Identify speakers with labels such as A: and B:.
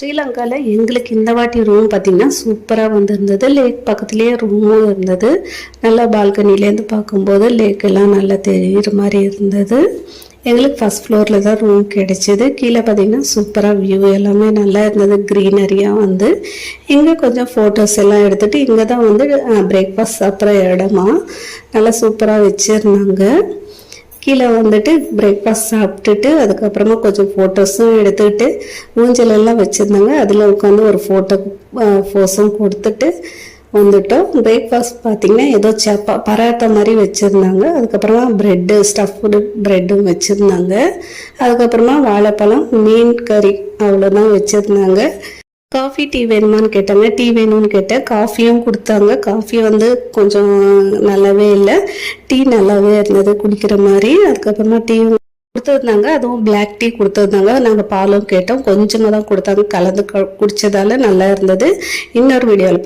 A: ஸ்ரீலங்காவில் எங்களுக்கு இந்த வாட்டி ரூம் பார்த்திங்கன்னா சூப்பராக வந்துருந்தது. லேக் பக்கத்துலேயே ரூமும் இருந்தது. நல்லா பால்கனிலேருந்து பார்க்கும்போது லேக் எல்லாம் நல்லா தெரிகிற மாதிரி இருந்தது. எங்களுக்கு ஃபஸ்ட் ஃப்ளோரில் தான் ரூம் கிடைச்சிது. கீழே பார்த்திங்கன்னா சூப்பராக வியூ எல்லாமே நல்லா இருந்தது. க்ரீனரியாக வந்து இங்கே கொஞ்சம் ஃபோட்டோஸ் எல்லாம் எடுத்துகிட்டு இங்கே தான் வந்து பிரேக்ஃபாஸ்ட் சாப்பிட்ற இடமா நல்லா சூப்பராக வச்சுருந்தாங்க. கீழே வந்துட்டு பிரேக்ஃபாஸ்ட் சாப்பிட்டுட்டு அதுக்கப்புறமா கொஞ்சம் ஃபோட்டோஸும் எடுத்துக்கிட்டு ஊஞ்சலெல்லாம் வச்சுருந்தாங்க. அதில் உட்காந்து ஒரு ஃபோட்டோஸும் கொடுத்துட்டு வந்துட்டோம். பிரேக்ஃபாஸ்ட் பார்த்திங்கன்னா ஏதோ பராட்டா மாதிரி வச்சுருந்தாங்க. அதுக்கப்புறமா ப்ரெட்டு ஸ்டஃப்டு ப்ரெட்டும் வச்சுருந்தாங்க. அதுக்கப்புறமா வாழைப்பழம் மீன் கறி அவ்வளோதான் வச்சுருந்தாங்க. காஃபி டீ வேணுமான்னு கேட்டாங்க. டீ வேணும்னு கேட்டேன். காஃபியும் கொடுத்தாங்க. காஃபி வந்து கொஞ்சம் நல்லாவே இல்லை, டீ நல்லாவே இருந்தது குடிக்கிற மாதிரி. அதுக்கப்புறமா டீயும் கொடுத்துருந்தாங்க. அதுவும் பிளாக் டீ கொடுத்துருந்தாங்க. நாங்கள் பாலும் கேட்டோம், கொஞ்சமாக தான் கொடுத்தாங்க. கலந்து குடித்ததால நல்லா இருந்தது. இன்னொரு வீடியோவில்